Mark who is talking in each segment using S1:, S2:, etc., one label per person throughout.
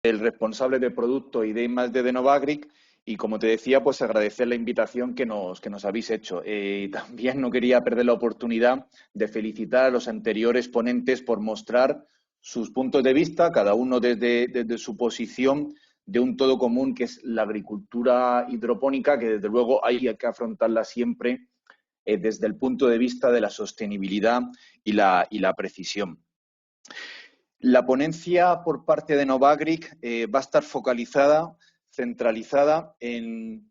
S1: el responsable de producto y de I+D de Novagric. Y como te decía, pues agradecer la invitación que nos habéis hecho. También no quería perder la oportunidad de felicitar a los anteriores ponentes por mostrar sus puntos de vista, cada uno desde su posición, de un todo común que es la agricultura hidropónica, que desde luego hay que afrontarla siempre desde el punto de vista de la sostenibilidad y la precisión. La ponencia por parte de Novagric va a estar focalizada, centralizada en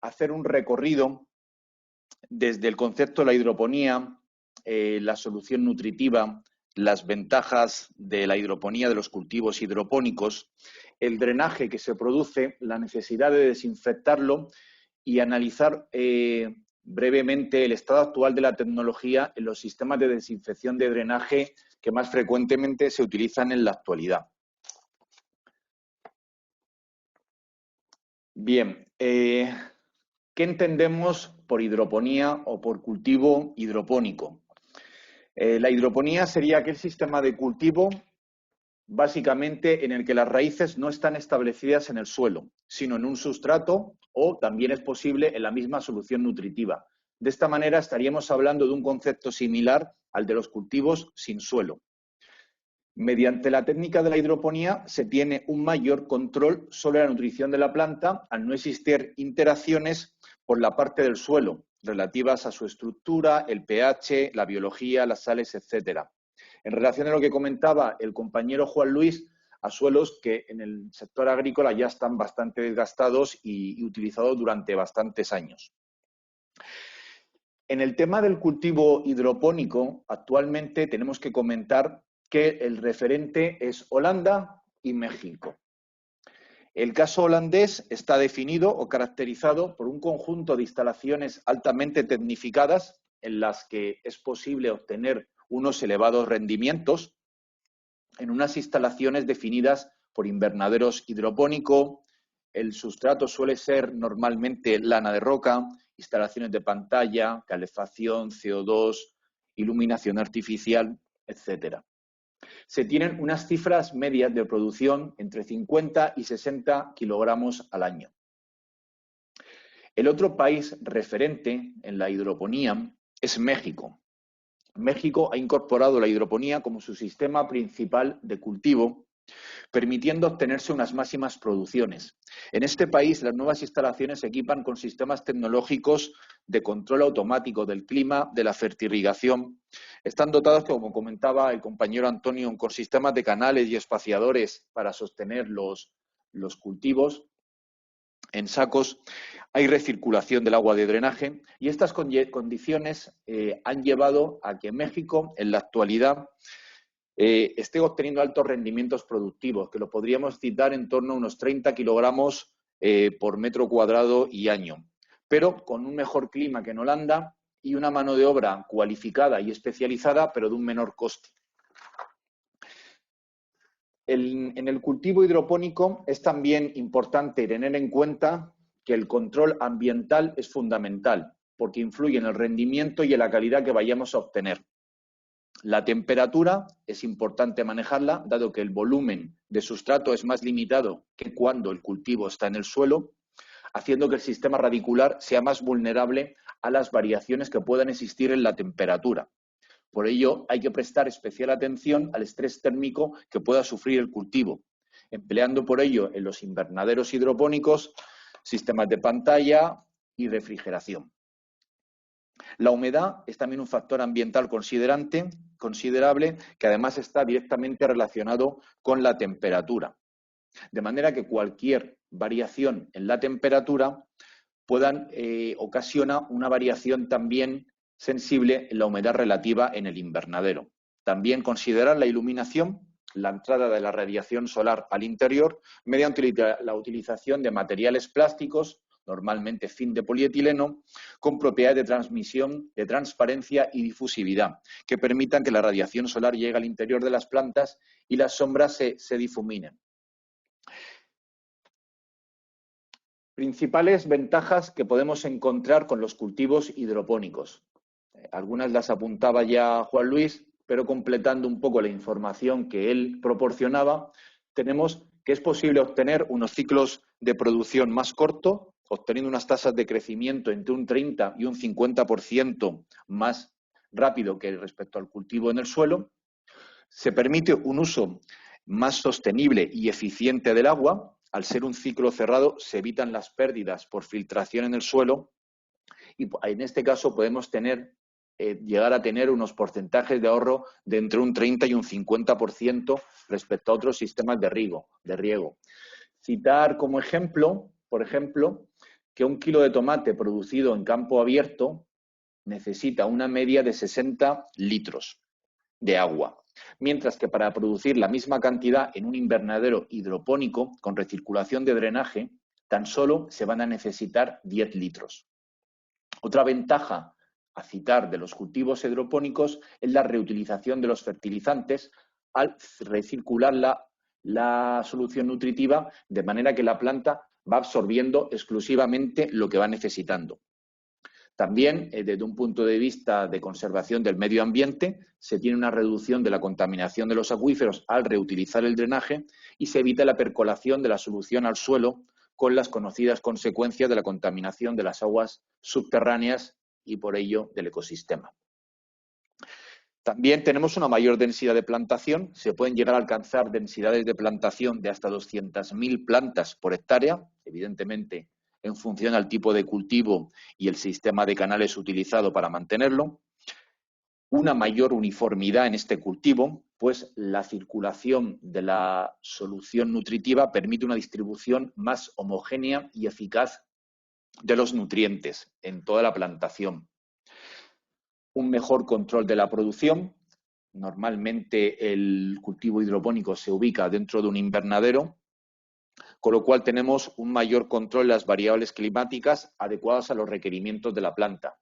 S1: hacer un recorrido desde el concepto de la hidroponía, la solución nutritiva, las ventajas de la hidroponía de los cultivos hidropónicos, el drenaje que se produce, la necesidad de desinfectarlo y analizar brevemente el estado actual de la tecnología en los sistemas de desinfección de drenaje que más frecuentemente se utilizan en la actualidad. Bien, ¿qué entendemos por hidroponía o por cultivo hidropónico? La hidroponía sería aquel sistema de cultivo básicamente en el que las raíces no están establecidas en el suelo, sino en un sustrato o también es posible en la misma solución nutritiva. De esta manera estaríamos hablando de un concepto similar al de los cultivos sin suelo. Mediante la técnica de la hidroponía se tiene un mayor control sobre la nutrición de la planta al no existir interacciones por la parte del suelo relativas a su estructura, el pH, la biología, las sales, etcétera. En relación a lo que comentaba el compañero Juan Luis, a suelos que en el sector agrícola ya están bastante desgastados y utilizados durante bastantes años. En el tema del cultivo hidropónico, actualmente tenemos que comentar que el referente es Holanda y México. El caso holandés está definido o caracterizado por un conjunto de instalaciones altamente tecnificadas en las que es posible obtener unos elevados rendimientos en unas instalaciones definidas por invernaderos hidropónico. El sustrato suele ser normalmente lana de roca, instalaciones de pantalla, calefacción, CO2, iluminación artificial, etcétera. Se tienen unas cifras medias de producción entre 50 y 60 kilogramos al año. El otro país referente en la hidroponía es México. México ha incorporado la hidroponía como su sistema principal de cultivo, permitiendo obtenerse unas máximas producciones. En este país, las nuevas instalaciones se equipan con sistemas tecnológicos de control automático del clima, de la fertirrigación. Están dotados, como comentaba el compañero Antonio, con sistemas de canales y espaciadores para sostener los cultivos en sacos. Hay recirculación del agua de drenaje y estas condiciones han llevado a que México, en la actualidad, esté obteniendo altos rendimientos productivos, que lo podríamos citar en torno a unos 30 kilogramos por metro cuadrado y año, pero con un mejor clima que en Holanda y una mano de obra cualificada y especializada, pero de un menor coste. En el cultivo hidropónico es también importante tener en cuenta que el control ambiental es fundamental, porque influye en el rendimiento y en la calidad que vayamos a obtener. La temperatura es importante manejarla, dado que el volumen de sustrato es más limitado que cuando el cultivo está en el suelo, haciendo que el sistema radicular sea más vulnerable a las variaciones que puedan existir en la temperatura. Por ello, hay que prestar especial atención al estrés térmico que pueda sufrir el cultivo, empleando por ello en los invernaderos hidropónicos sistemas de pantalla y refrigeración. La humedad es también un factor ambiental considerable que además está directamente relacionado con la temperatura. De manera que cualquier variación en la temperatura ocasiona una variación también sensible en la humedad relativa en el invernadero. También considerar la iluminación, la entrada de la radiación solar al interior, mediante la utilización de materiales plásticos, normalmente fin de polietileno, con propiedades de transmisión, de transparencia y difusividad, que permitan que la radiación solar llegue al interior de las plantas y las sombras se difuminen. Principales ventajas que podemos encontrar con los cultivos hidropónicos. Algunas las apuntaba ya Juan Luis, pero completando un poco la información que él proporcionaba, tenemos que es posible obtener unos ciclos de producción más cortos, obteniendo unas tasas de crecimiento entre un 30 y un 50% más rápido que respecto al cultivo en el suelo. Se permite un uso más sostenible y eficiente del agua. Al ser un ciclo cerrado, se evitan las pérdidas por filtración en el suelo y en este caso podemos llegar a tener unos porcentajes de ahorro de entre un 30 y un 50% respecto a otros sistemas de riego. Citar como ejemplo, por ejemplo, que 1 kilo de tomate producido en campo abierto necesita una media de 60 litros de agua, mientras que para producir la misma cantidad en un invernadero hidropónico con recirculación de drenaje, tan solo se van a necesitar 10 litros. Otra ventaja a citar de los cultivos hidropónicos es la reutilización de los fertilizantes al recircular la solución nutritiva, de manera que la planta va absorbiendo exclusivamente lo que va necesitando. También, desde un punto de vista de conservación del medio ambiente, se tiene una reducción de la contaminación de los acuíferos al reutilizar el drenaje y se evita la percolación de la solución al suelo con las conocidas consecuencias de la contaminación de las aguas subterráneas y, por ello, del ecosistema. También tenemos una mayor densidad de plantación. Se pueden llegar a alcanzar densidades de plantación de hasta 200.000 plantas por hectárea, evidentemente en función al tipo de cultivo y el sistema de canales utilizado para mantenerlo. Una mayor uniformidad en este cultivo, pues la circulación de la solución nutritiva permite una distribución más homogénea y eficaz de los nutrientes en toda la plantación. Un mejor control de la producción. Normalmente el cultivo hidropónico se ubica dentro de un invernadero, con lo cual tenemos un mayor control de las variables climáticas adecuadas a los requerimientos de la planta.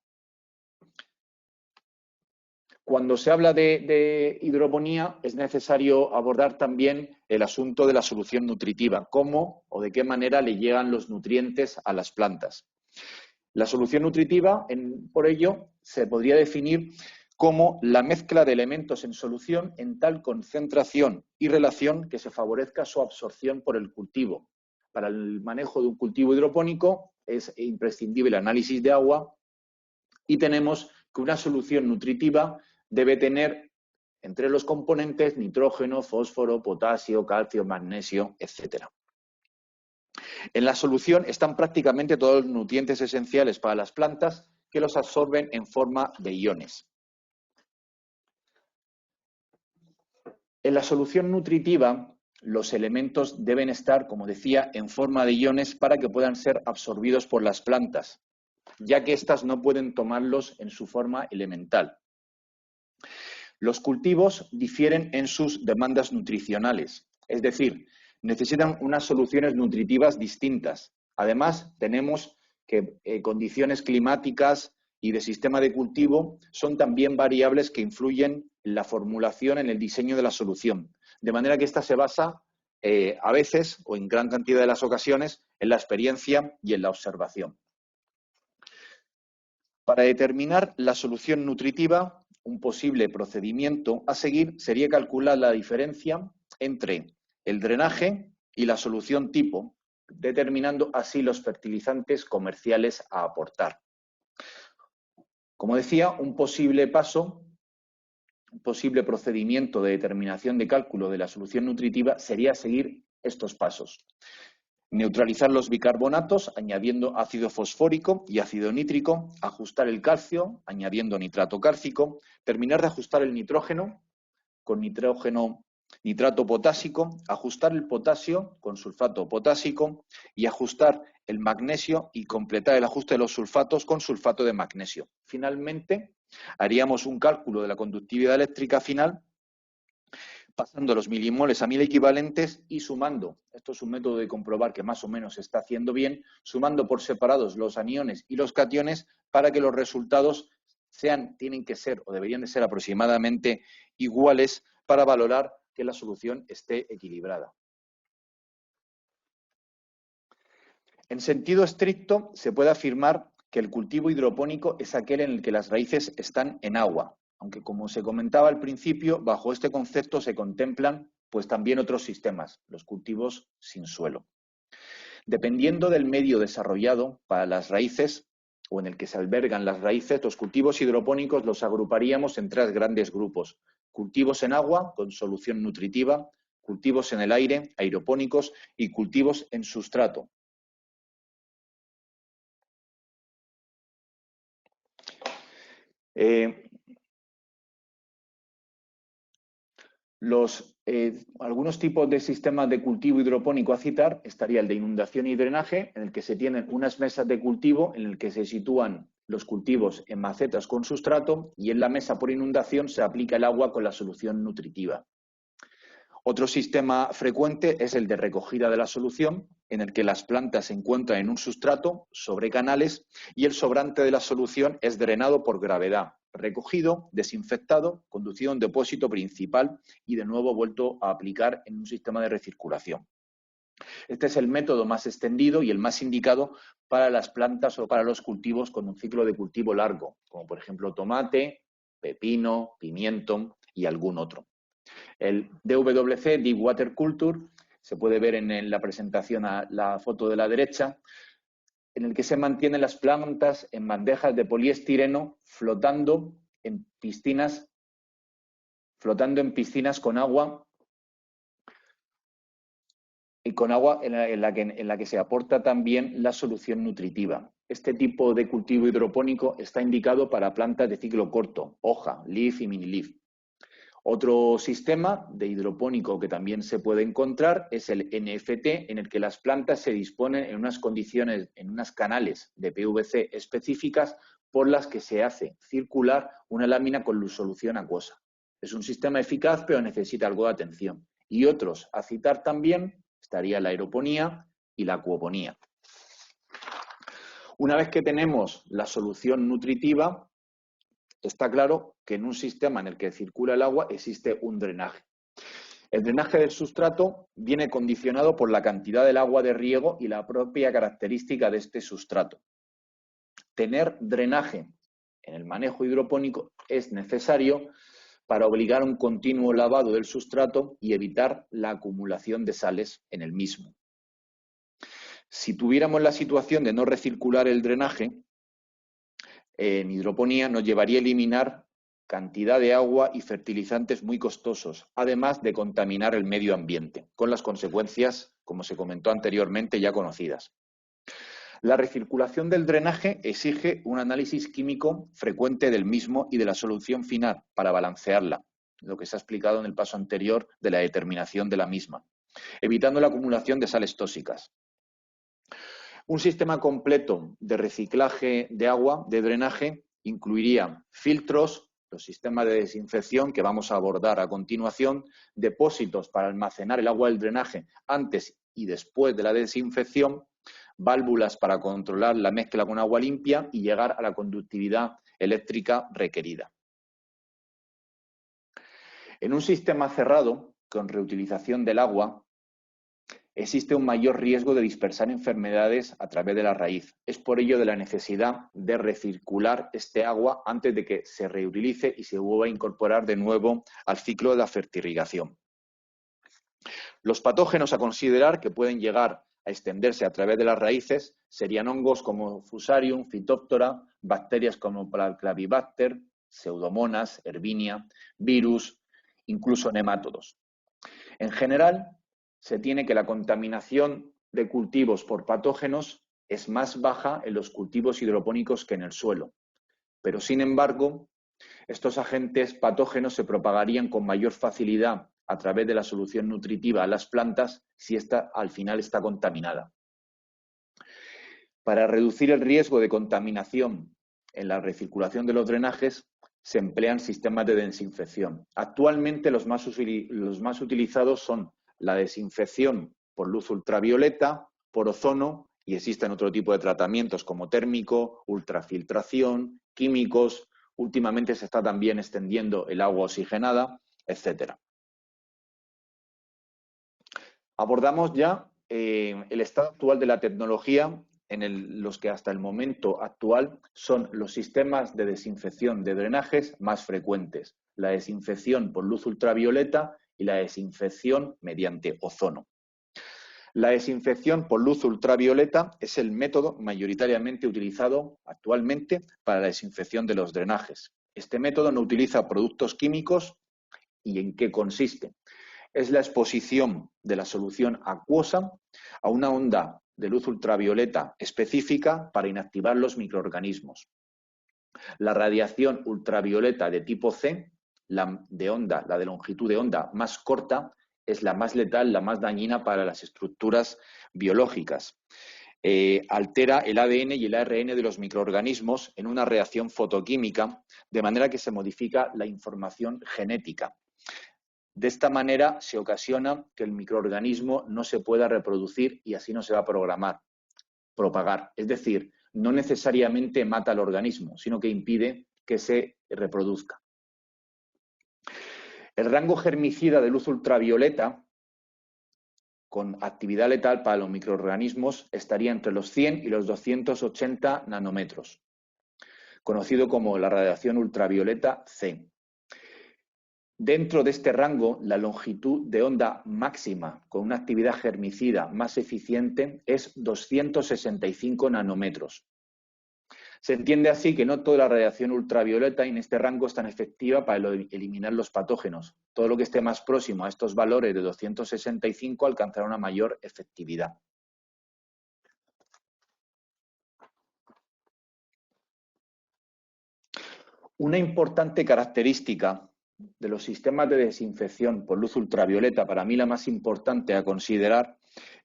S1: Cuando se habla de hidroponía es necesario abordar también el asunto de la solución nutritiva, cómo o de qué manera le llegan los nutrientes a las plantas. La solución nutritiva, por ello, se podría definir como la mezcla de elementos en solución en tal concentración y relación que se favorezca su absorción por el cultivo. Para el manejo de un cultivo hidropónico es imprescindible el análisis de agua y tenemos que una solución nutritiva debe tener entre los componentes nitrógeno, fósforo, potasio, calcio, magnesio, etc. En la solución están prácticamente todos los nutrientes esenciales para las plantas que los absorben en forma de iones. En la solución nutritiva, los elementos deben estar, como decía, en forma de iones para que puedan ser absorbidos por las plantas, ya que éstas no pueden tomarlos en su forma elemental. Los cultivos difieren en sus demandas nutricionales, es decir, necesitan unas soluciones nutritivas distintas. Además, tenemos que condiciones climáticas y de sistema de cultivo son también variables que influyen en la formulación, en el diseño de la solución. De manera que esta se basa a veces, o en gran cantidad de las ocasiones, en la experiencia y en la observación. Para determinar la solución nutritiva, un posible procedimiento a seguir sería calcular la diferencia entre el drenaje y la solución tipo, determinando así los fertilizantes comerciales a aportar. Como decía, un posible procedimiento de determinación de cálculo de la solución nutritiva sería seguir estos pasos. Neutralizar los bicarbonatos añadiendo ácido fosfórico y ácido nítrico, ajustar el calcio añadiendo nitrato cálcico, terminar de ajustar el nitrógeno con nitrato potásico, ajustar el potasio con sulfato potásico y ajustar el magnesio y completar el ajuste de los sulfatos con sulfato de magnesio. Finalmente, haríamos un cálculo de la conductividad eléctrica final pasando los milimoles a 1000 equivalentes y sumando, esto es un método de comprobar que más o menos se está haciendo bien, sumando por separados los aniones y los cationes para que los resultados tienen que ser o deberían de ser aproximadamente iguales para valorar que la solución esté equilibrada. En sentido estricto, se puede afirmar que el cultivo hidropónico es aquel en el que las raíces están en agua, aunque como se comentaba al principio, bajo este concepto se contemplan pues también otros sistemas, los cultivos sin suelo. Dependiendo del medio desarrollado para las raíces o en el que se albergan las raíces, los cultivos hidropónicos los agruparíamos en 3 grandes grupos. Cultivos en agua, con solución nutritiva, cultivos en el aire, aeropónicos, y cultivos en sustrato. Algunos tipos de sistemas de cultivo hidropónico a citar estaría el de inundación y drenaje, en el que se tienen unas mesas de cultivo en el que se sitúan los cultivos en macetas con sustrato y en la mesa por inundación se aplica el agua con la solución nutritiva. Otro sistema frecuente es el de recogida de la solución, en el que las plantas se encuentran en un sustrato sobre canales y el sobrante de la solución es drenado por gravedad, recogido, desinfectado, conducido a un depósito principal y de nuevo vuelto a aplicar en un sistema de recirculación. Este es el método más extendido y el más indicado para las plantas o para los cultivos con un ciclo de cultivo largo, como por ejemplo tomate, pepino, pimiento y algún otro. El DWC, Deep Water Culture, se puede ver en la presentación a la foto de la derecha, en el que se mantienen las plantas en bandejas de poliestireno flotando en piscinas con agua y con agua en la que se aporta también la solución nutritiva. Este tipo de cultivo hidropónico está indicado para plantas de ciclo corto, hoja, leaf y mini leaf. Otro sistema de hidropónico que también se puede encontrar es el NFT, en el que las plantas se disponen en unas condiciones, en unos canales de PVC específicas por las que se hace circular una lámina con solución acuosa. Es un sistema eficaz, pero necesita algo de atención. Y otros a citar también estaría la aeroponía y la acuoponía. Una vez que tenemos la solución nutritiva, está claro que en un sistema en el que circula el agua existe un drenaje. El drenaje del sustrato viene condicionado por la cantidad del agua de riego y la propia característica de este sustrato. Tener drenaje en el manejo hidropónico es necesario para obligar a un continuo lavado del sustrato y evitar la acumulación de sales en el mismo. Si tuviéramos la situación de no recircular el drenaje, en hidroponía nos llevaría a eliminar cantidad de agua y fertilizantes muy costosos, además de contaminar el medio ambiente, con las consecuencias, como se comentó anteriormente, ya conocidas. La recirculación del drenaje exige un análisis químico frecuente del mismo y de la solución final para balancearla, lo que se ha explicado en el paso anterior de la determinación de la misma, evitando la acumulación de sales tóxicas. Un sistema completo de reciclaje de agua, de drenaje, incluiría filtros, los sistemas de desinfección que vamos a abordar a continuación, depósitos para almacenar el agua del drenaje antes y después de la desinfección, válvulas para controlar la mezcla con agua limpia y llegar a la conductividad eléctrica requerida. En un sistema cerrado, con reutilización del agua, existe un mayor riesgo de dispersar enfermedades a través de la raíz. Es por ello de la necesidad de recircular este agua antes de que se reutilice y se vuelva a incorporar de nuevo al ciclo de la fertirrigación. Los patógenos a considerar que pueden llegar a extenderse a través de las raíces serían hongos como Fusarium, Phytophthora, bacterias como Clavibacter, Pseudomonas, Ervinia, virus, incluso nemátodos. En general, se tiene que la contaminación de cultivos por patógenos es más baja en los cultivos hidropónicos que en el suelo. Pero, sin embargo, estos agentes patógenos se propagarían con mayor facilidad a través de la solución nutritiva a las plantas si ésta al final está contaminada. Para reducir el riesgo de contaminación en la recirculación de los drenajes, se emplean sistemas de desinfección. Actualmente los más utilizados son la desinfección por luz ultravioleta, por ozono, y existen otro tipo de tratamientos como térmico, ultrafiltración, químicos. Últimamente se está también extendiendo el agua oxigenada, etc. Abordamos ya el estado actual de la tecnología en los que hasta el momento actual son los sistemas de desinfección de drenajes más frecuentes. La desinfección por luz ultravioleta y la desinfección mediante ozono. La desinfección por luz ultravioleta es el método mayoritariamente utilizado actualmente para la desinfección de los drenajes. Este método no utiliza productos químicos. ¿Y en qué consiste? Es la exposición de la solución acuosa a una onda de luz ultravioleta específica para inactivar los microorganismos. La radiación ultravioleta de tipo C, la de longitud de onda más corta, es la más letal, la más dañina para las estructuras biológicas. Altera el ADN y el ARN de los microorganismos en una reacción fotoquímica, de manera que se modifica la información genética. De esta manera se ocasiona que el microorganismo no se pueda reproducir y así no se va a propagar. Es decir, no necesariamente mata al organismo, sino que impide que se reproduzca. El rango germicida de luz ultravioleta con actividad letal para los microorganismos estaría entre los 100 y los 280 nanómetros, conocido como la radiación ultravioleta C. Dentro de este rango, la longitud de onda máxima con una actividad germicida más eficiente es 265 nanómetros. Se entiende así que no toda la radiación ultravioleta en este rango es tan efectiva para eliminar los patógenos. Todo lo que esté más próximo a estos valores de 265 alcanzará una mayor efectividad. Una importante característica de los sistemas de desinfección por luz ultravioleta, para mí la más importante a considerar,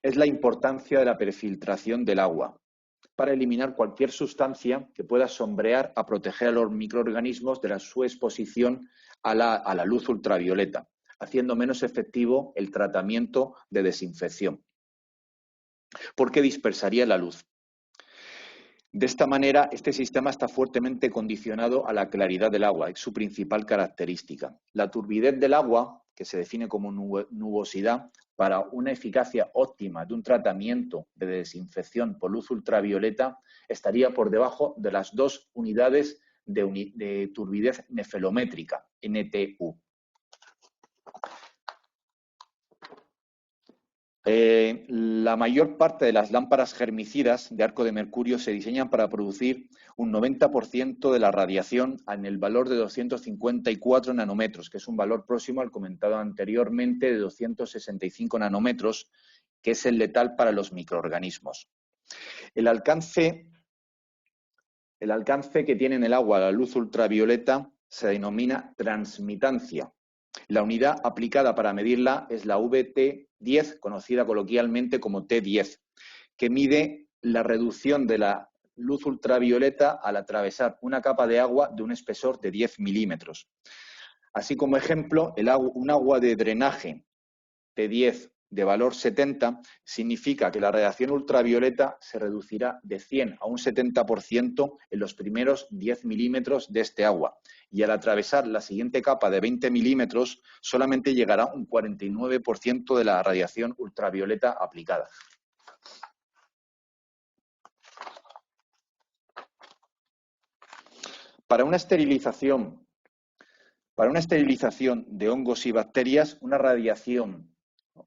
S1: es la importancia de la perfiltración del agua, para eliminar cualquier sustancia que pueda sombrear a proteger a los microorganismos de su exposición a la luz ultravioleta, haciendo menos efectivo el tratamiento de desinfección, porque dispersaría la luz. De esta manera, este sistema está fuertemente condicionado a la claridad del agua, es su principal característica. La turbidez del agua, que se define como nubosidad, para una eficacia óptima de un tratamiento de desinfección por luz ultravioleta, estaría por debajo de las 2 unidades de turbidez nefelométrica, NTU. La mayor parte de las lámparas germicidas de arco de mercurio se diseñan para producir un 90% de la radiación en el valor de 254 nanómetros, que es un valor próximo al comentado anteriormente de 265 nanómetros, que es el letal para los microorganismos. El alcance que tiene en el agua la luz ultravioleta se denomina transmitancia. La unidad aplicada para medirla es la VT10, conocida coloquialmente como T10, que mide la reducción de la luz ultravioleta al atravesar una capa de agua de un espesor de 10 milímetros. Así como ejemplo, un agua de drenaje T10 de valor 70 significa que la radiación ultravioleta se reducirá de 100 a un 70% en los primeros 10 milímetros de este agua, y al atravesar la siguiente capa de 20 milímetros solamente llegará un 49% de la radiación ultravioleta aplicada. Para una esterilización de hongos y bacterias, una radiación,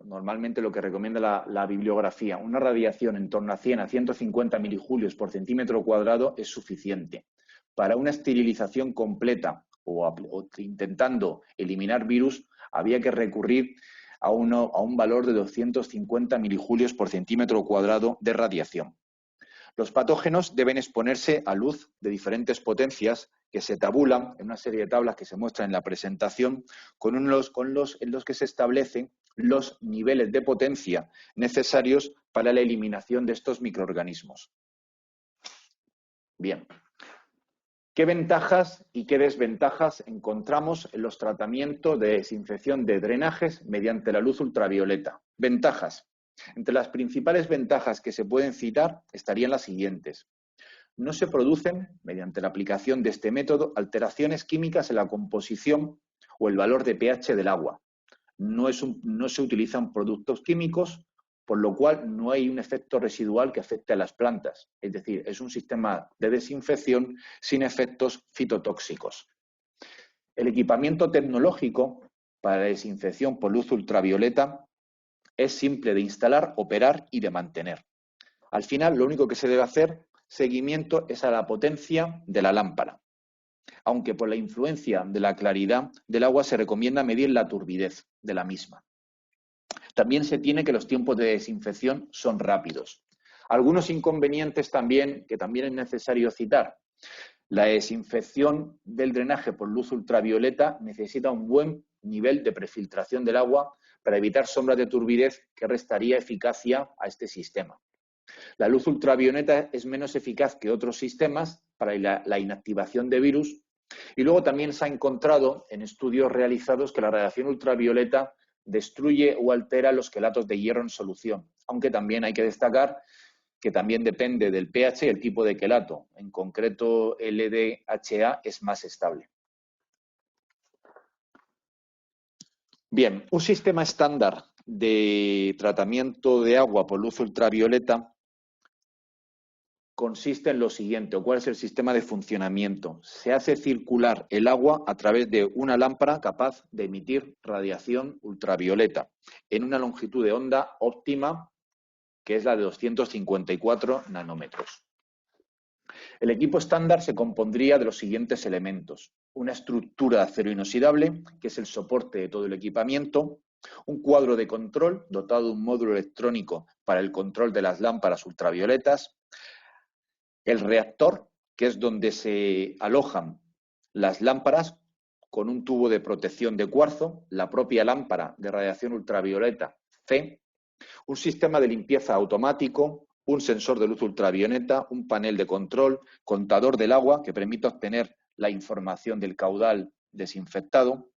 S1: normalmente lo que recomienda la bibliografía, una radiación en torno a 100 a 150 milijulios por centímetro cuadrado es suficiente. Para una esterilización completa o intentando eliminar virus, había que recurrir a un valor de 250 milijulios por centímetro cuadrado de radiación. Los patógenos deben exponerse a luz de diferentes potencias que se tabulan en una serie de tablas que se muestran en la presentación, en los que se establecen los niveles de potencia necesarios para la eliminación de estos microorganismos. Bien. ¿Qué ventajas y qué desventajas encontramos en los tratamientos de desinfección de drenajes mediante la luz ultravioleta? Ventajas. Entre las principales ventajas que se pueden citar estarían las siguientes. No se producen, mediante la aplicación de este método, alteraciones químicas en la composición o el valor de pH del agua. No se utilizan productos químicos, por lo cual no hay un efecto residual que afecte a las plantas. Es decir, es un sistema de desinfección sin efectos fitotóxicos. El equipamiento tecnológico para la desinfección por luz ultravioleta es simple de instalar, operar y de mantener. Al final, lo único que se debe hacer seguimiento es a la potencia de la lámpara, aunque por la influencia de la claridad del agua se recomienda medir la turbidez de la misma. También se tiene que los tiempos de desinfección son rápidos. Algunos inconvenientes también, que también es necesario citar. La desinfección del drenaje por luz ultravioleta necesita un buen nivel de prefiltración del agua para evitar sombras de turbidez que restaría eficacia a este sistema. La luz ultravioleta es menos eficaz que otros sistemas para la inactivación de virus y luego también se ha encontrado en estudios realizados que la radiación ultravioleta destruye o altera los quelatos de hierro en solución, aunque también hay que destacar que también depende del pH y el tipo de quelato. En concreto, el LDHA es más estable. Bien, un sistema estándar de tratamiento de agua por luz ultravioleta consiste en lo siguiente, o cuál es el sistema de funcionamiento. Se hace circular el agua a través de una lámpara capaz de emitir radiación ultravioleta en una longitud de onda óptima, que es la de 254 nanómetros. El equipo estándar se compondría de los siguientes elementos: una estructura de acero inoxidable, que es el soporte de todo el equipamiento, un cuadro de control dotado de un módulo electrónico para el control de las lámparas ultravioletas, el reactor, que es donde se alojan las lámparas con un tubo de protección de cuarzo, la propia lámpara de radiación ultravioleta C, un sistema de limpieza automático, un sensor de luz ultravioleta, un panel de control, contador del agua que permite obtener la información del caudal desinfectado.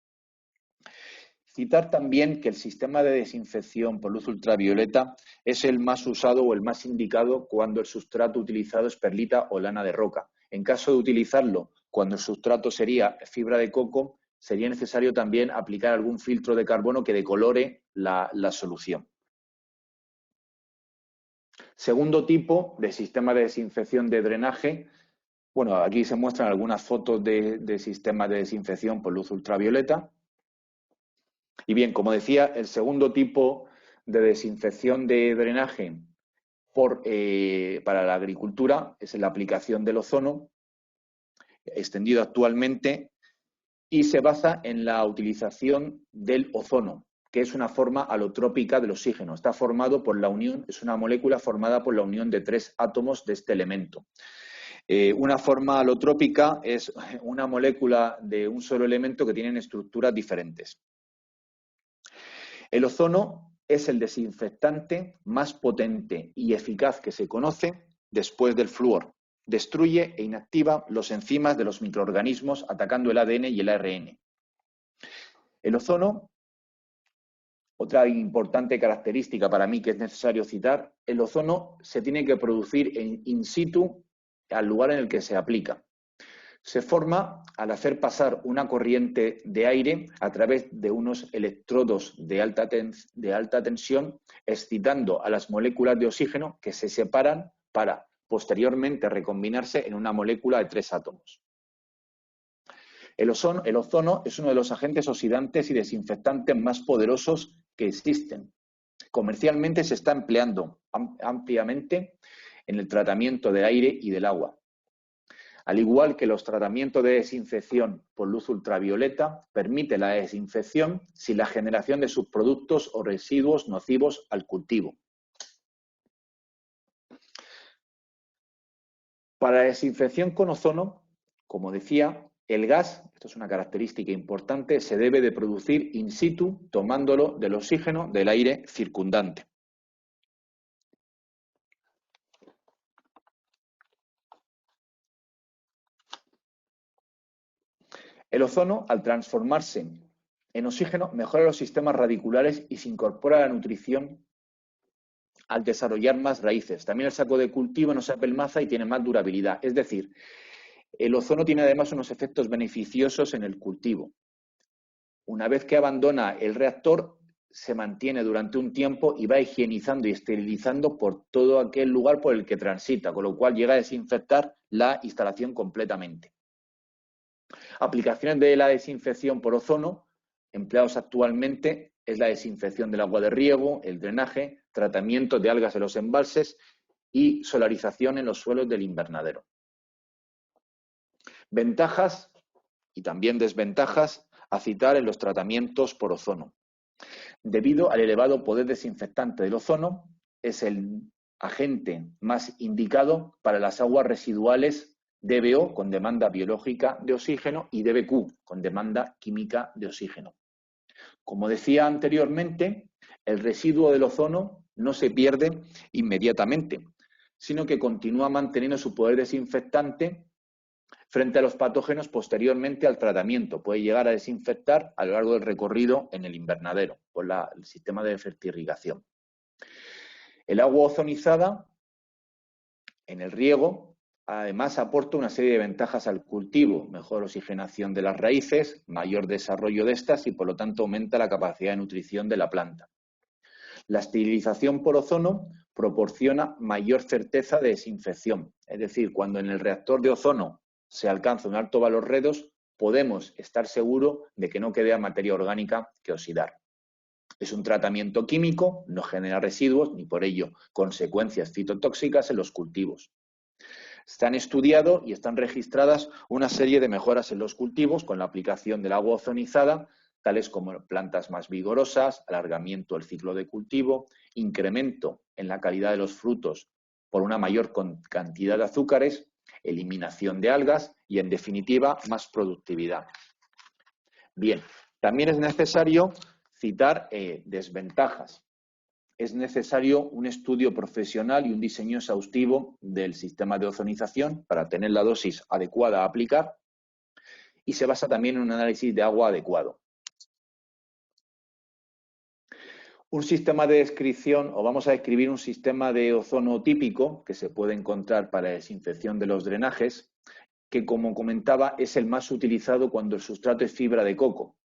S1: Citar también que el sistema de desinfección por luz ultravioleta es el más usado o el más indicado cuando el sustrato utilizado es perlita o lana de roca. En caso de utilizarlo cuando el sustrato sería fibra de coco, sería necesario también aplicar algún filtro de carbono que decolore la solución. Segundo tipo de sistema de desinfección de drenaje. Bueno, aquí se muestran algunas fotos de sistemas de desinfección por luz ultravioleta. Y bien, como decía, el segundo tipo de desinfección de drenaje para la agricultura es la aplicación del ozono, extendido actualmente, y se basa en la utilización del ozono, que es una forma alotrópica del oxígeno. Está formado por la unión, es una molécula formada por la unión de 3 átomos de este elemento. Una forma alotrópica es una molécula de un solo elemento que tienen estructuras diferentes. El ozono es el desinfectante más potente y eficaz que se conoce después del flúor. Destruye e inactiva los enzimas de los microorganismos atacando el ADN y el ARN. El ozono, otra importante característica para mí que es necesario citar, el ozono se tiene que producir in situ al lugar en el que se aplica. Se forma al hacer pasar una corriente de aire a través de unos electrodos de alta tensión, excitando a las moléculas de oxígeno que se separan para posteriormente recombinarse en una molécula de 3 átomos. El ozono es uno de los agentes oxidantes y desinfectantes más poderosos que existen. Comercialmente se está empleando ampliamente en el tratamiento del aire y del agua. Al igual que los tratamientos de desinfección por luz ultravioleta, permite la desinfección sin la generación de subproductos o residuos nocivos al cultivo. Para la desinfección con ozono, como decía, el gas, esto es una característica importante, se debe de producir in situ tomándolo del oxígeno del aire circundante. El ozono, al transformarse en oxígeno, mejora los sistemas radiculares y se incorpora a la nutrición al desarrollar más raíces. También el saco de cultivo no se apelmaza y tiene más durabilidad. Es decir, el ozono tiene además unos efectos beneficiosos en el cultivo. Una vez que abandona el reactor, se mantiene durante un tiempo y va higienizando y esterilizando por todo aquel lugar por el que transita, con lo cual llega a desinfectar la instalación completamente. Aplicaciones de la desinfección por ozono empleados actualmente es la desinfección del agua de riego, el drenaje, tratamiento de algas en los embalses y solarización en los suelos del invernadero. Ventajas y también desventajas a citar en los tratamientos por ozono. Debido al elevado poder desinfectante del ozono, es el agente más indicado para las aguas residuales DBO con demanda biológica de oxígeno y DBQ con demanda química de oxígeno. Como decía anteriormente, el residuo del ozono no se pierde inmediatamente, sino que continúa manteniendo su poder desinfectante frente a los patógenos posteriormente al tratamiento. Puede llegar a desinfectar a lo largo del recorrido en el invernadero por el sistema de fertirrigación. El agua ozonizada en el riego además aporta una serie de ventajas al cultivo: mejor oxigenación de las raíces, mayor desarrollo de estas y por lo tanto aumenta la capacidad de nutrición de la planta. La esterilización por ozono proporciona mayor certeza de desinfección, es decir, cuando en el reactor de ozono se alcanza un alto valor redox, podemos estar seguros de que no queda materia orgánica que oxidar. Es un tratamiento químico, no genera residuos ni por ello consecuencias fitotóxicas en los cultivos. Se han estudiado y están registradas una serie de mejoras en los cultivos con la aplicación del agua ozonizada, tales como plantas más vigorosas, alargamiento del ciclo de cultivo, incremento en la calidad de los frutos por una mayor cantidad de azúcares, eliminación de algas y, en definitiva, más productividad. Bien, también es necesario citar desventajas. Es necesario un estudio profesional y un diseño exhaustivo del sistema de ozonización para tener la dosis adecuada a aplicar, y se basa también en un análisis de agua adecuado. Un sistema de descripción, o vamos a describir un sistema de ozono típico que se puede encontrar para la desinfección de los drenajes, que, como comentaba, es el más utilizado cuando el sustrato es fibra de coco.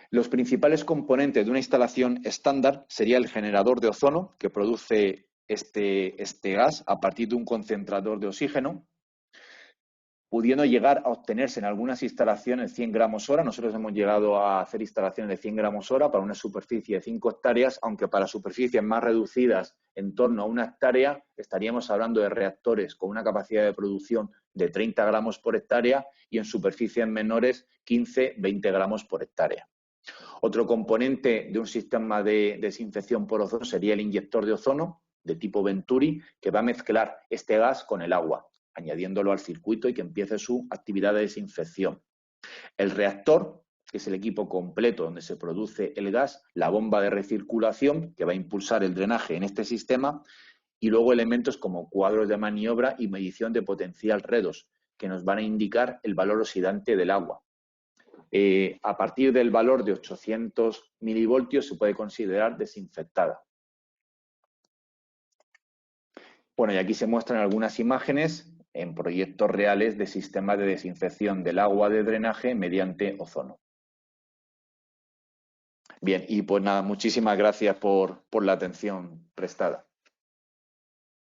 S1: Los principales componentes de una instalación estándar sería el generador de ozono, que produce este gas a partir de un concentrador de oxígeno, pudiendo llegar a obtenerse en algunas instalaciones 100 gramos hora. Nosotros hemos llegado a hacer instalaciones de 100 gramos hora para una superficie de 5 hectáreas, aunque para superficies más reducidas, en torno a 1 hectárea, estaríamos hablando de reactores con una capacidad de producción de 30 gramos por hectárea y en superficies menores 15-20 gramos por hectárea. Otro componente de un sistema de desinfección por ozono sería el inyector de ozono de tipo Venturi, que va a mezclar este gas con el agua, añadiéndolo al circuito y que empiece su actividad de desinfección. El reactor, que es el equipo completo donde se produce el gas, la bomba de recirculación, que va a impulsar el drenaje en este sistema, y luego elementos como cuadros de maniobra y medición de potencial redox, que nos van a indicar el valor oxidante del agua. A partir del valor de 800 milivoltios se puede considerar desinfectada. Bueno, y aquí se muestran algunas imágenes en proyectos reales de sistemas de desinfección del agua de drenaje mediante ozono. Bien, y pues nada, muchísimas gracias por la atención prestada.